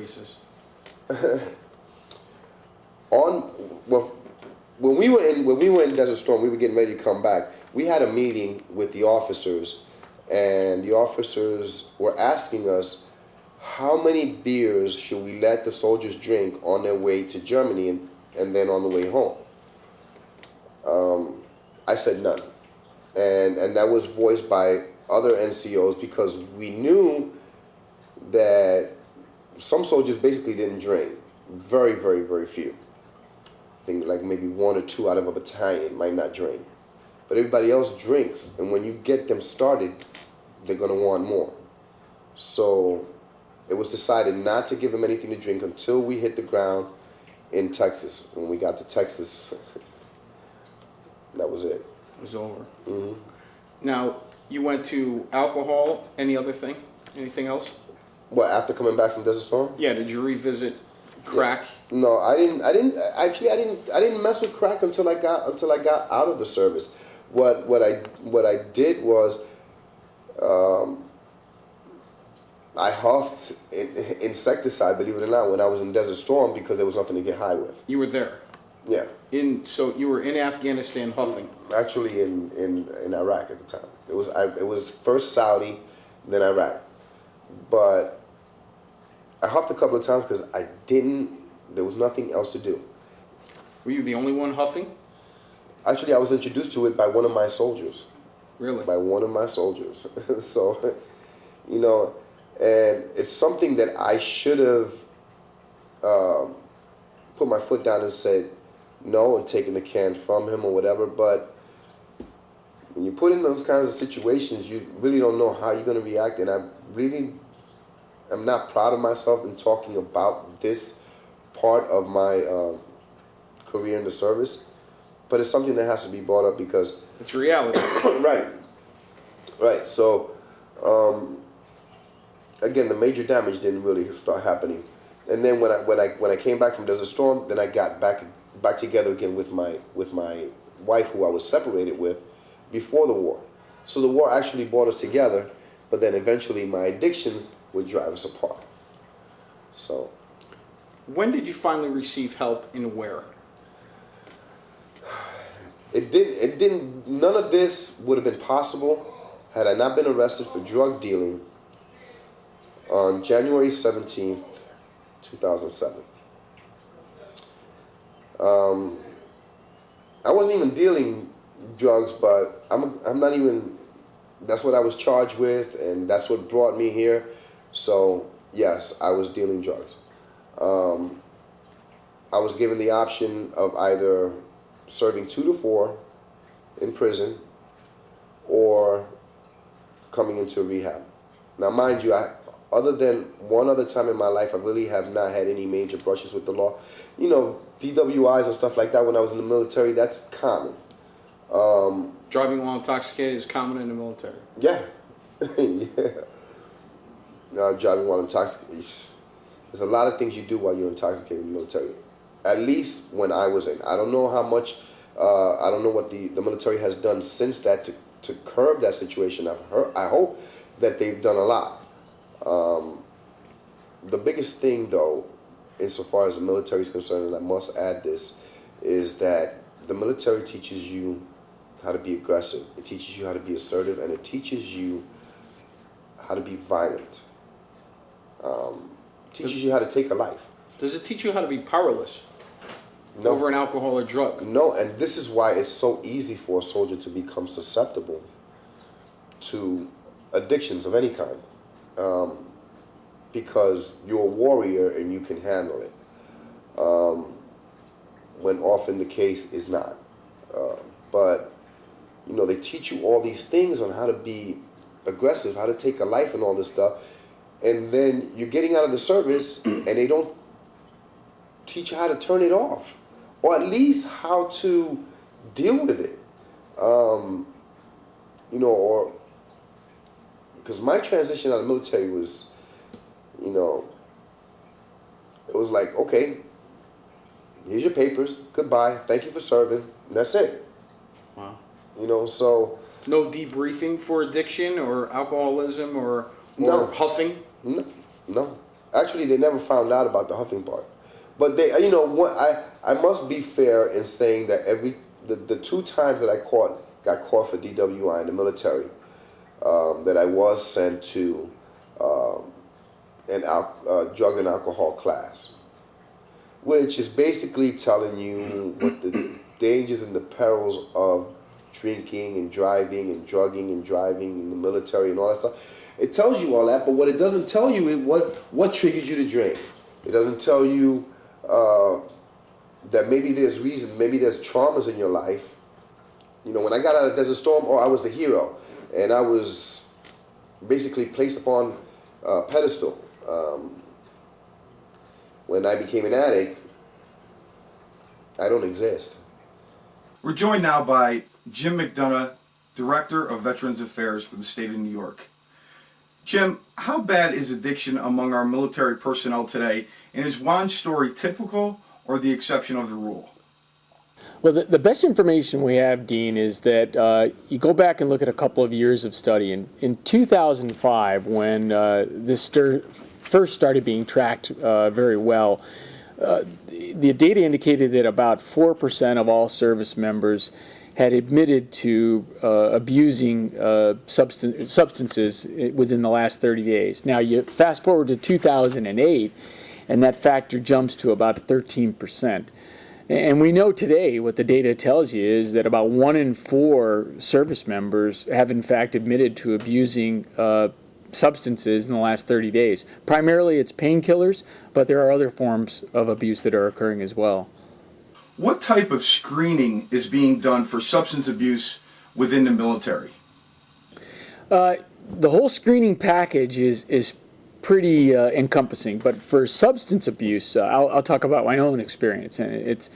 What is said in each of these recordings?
basis? Well, when we were in Desert Storm, we were getting ready to come back. We had a meeting with the officers, and the officers were asking us how many beers should we let the soldiers drink on their way to Germany and then on the way home. I said none, and that was voiced by other NCOs because we knew that some soldiers basically didn't drink. Very, very, very few. I think like maybe 1 or 2 out of a battalion might not drink. But everybody else drinks, and when you get them started, they're going to want more. So it was decided not to give them anything to drink until we hit the ground in Texas. When we got to Texas, that was it. It was over. Mm-hmm. Now, you went to alcohol, any other thing? Anything else? What, after coming back from Desert Storm? Yeah, did you revisit crack? Yeah. No, I didn't mess with crack until I got out of the service. What I did was I huffed insecticide, believe it or not, when I was in Desert Storm because there was nothing to get high with. You were there? Yeah. So you were in Afghanistan huffing? Actually in Iraq at the time. It was first Saudi, then Iraq. But I huffed a couple of times because there was nothing else to do. Were you the only one huffing? Actually, I was introduced to it by one of my soldiers. Really? By one of my soldiers. So, you know, and it's something that I should have put my foot down and said no and taken the can from him or whatever. But when you put in those kinds of situations, you really don't know how you're going to react. And I really am not proud of myself in talking about this part of my career in the service. But it's something that has to be brought up because it's reality. Right. So, again, the major damage didn't really start happening, and then when I came back from Desert Storm, then I got back together again with my wife, who I was separated with before the war. So the war actually brought us together, but then eventually my addictions would drive us apart. So, when did you finally receive help and where? It didn't, none of this would have been possible had I not been arrested for drug dealing on January 17th, 2007. I wasn't even dealing drugs, but I'm not even, that's what I was charged with, and that's what brought me here. So, yes, I was dealing drugs. I was given the option of either serving 2 to 4 in prison or coming into rehab. Now, mind you, other than one other time in my life, I really have not had any major brushes with the law. You know, DWIs and stuff like that when I was in the military, that's common. Driving while intoxicated is common in the military? Yeah. Yeah. Driving while intoxicated. There's a lot of things you do while you're intoxicated in the military. At least when I was in. I don't know how much, I don't know what the military has done since that to curb that situation. I hope that they've done a lot. The biggest thing, though, insofar as the military is concerned, and I must add this, is that the military teaches you how to be aggressive. It teaches you how to be assertive, and it teaches you how to be violent. Teaches you how to take a life. Does it teach you how to be powerless? No. Over an alcohol or drug? No, and this is why it's so easy for a soldier to become susceptible to addictions of any kind. Because you're a warrior and you can handle it. When often the case is not. But, you know, they teach you all these things on how to be aggressive, how to take a life and all this stuff. And then you're getting out of the service and they don't teach you how to turn it off. Or at least how to deal with it. You know, or because my transition out of the military was, you know, it was like, okay, here's your papers, goodbye, thank you for serving, and that's it. Wow. You know, so. No debriefing for addiction or alcoholism or No. huffing? No. Actually, they never found out about the huffing part. But they, you know, what I must be fair in saying that the 2 times that I got caught for DWI in the military, that I was sent to drug and alcohol class, which is basically telling you what the dangers and the perils of drinking and driving and drugging and driving in the military and all that stuff. It tells you all that, but what it doesn't tell you is what triggers you to drink. It doesn't tell you that maybe there's reason, maybe there's traumas in your life. You know, when I got out of Desert Storm, I was the hero, and I was basically placed upon a pedestal. When I became an addict, I don't exist. We're joined now by Jim McDonough, Director of Veterans Affairs for the state of New York. Jim, how bad is addiction among our military personnel today, and is Juan's story typical or the exception of the rule? Well, the best information we have, Dean, is that you go back and look at a couple of years of study. In 2005, when this first started being tracked very well, the data indicated that about 4% of all service members had admitted to abusing substances within the last 30 days. Now, you fast forward to 2008, and that factor jumps to about 13%. And we know today what the data tells you is that about 1 in 4 service members have in fact admitted to abusing substances in the last 30 days. Primarily it's painkillers, but there are other forms of abuse that are occurring as well. What type of screening is being done for substance abuse within the military? The whole screening package is pretty encompassing, but for substance abuse, I'll talk about my own experience. And it's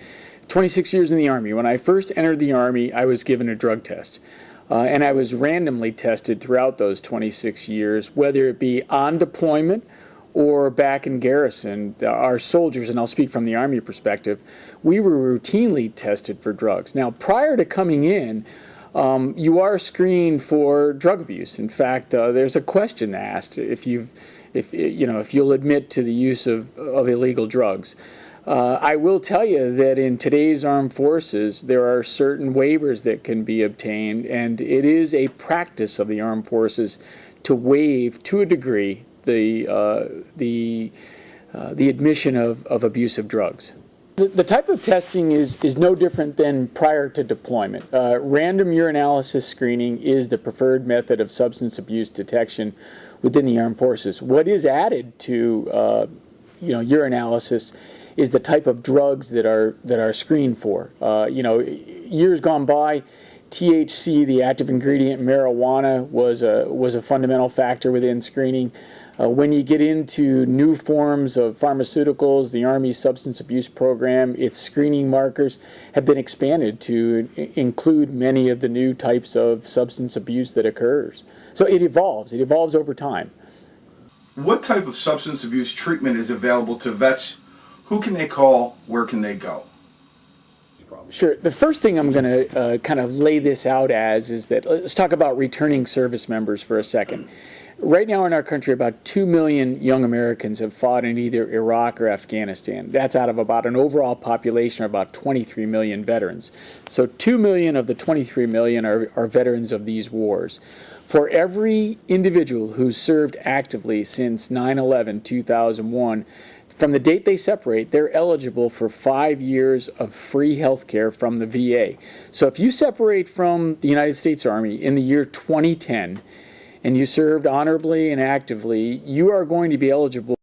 26 years in the Army. When I first entered the Army, I was given a drug test. And I was randomly tested throughout those 26 years, whether it be on deployment or back in garrison. Our soldiers, and I'll speak from the Army perspective, we were routinely tested for drugs. Now, prior to coming in, you are screened for drug abuse. In fact, there's a question asked if you'll admit to the use of illegal drugs. I will tell you that in today's armed forces, there are certain waivers that can be obtained, and it is a practice of the armed forces to waive, to a degree, the admission of abusive drugs. The type of testing is no different than prior to deployment. Random urinalysis screening is the preferred method of substance abuse detection within the armed forces. What is added to urinalysis is the type of drugs that are screened for. Years gone by, THC, the active ingredient in marijuana, was a fundamental factor within screening. When you get into new forms of pharmaceuticals, the Army Substance Abuse Program, its screening markers have been expanded to include many of the new types of substance abuse that occurs. So it evolves over time. What type of substance abuse treatment is available to vets? Who can they call? Where can they go? Sure. The first thing I'm going to kind of lay this out as is that let's talk about returning service members for a second. Right now in our country, about 2 million young Americans have fought in either Iraq or Afghanistan. That's out of about an overall population of about 23 million veterans. So 2 million of the 23 million are veterans of these wars. For every individual who's served actively since 9/11/2001, from the date they separate, they're eligible for 5 years of free health care from the VA. So if you separate from the United States Army in the year 2010, and you served honorably and actively, you are going to be eligible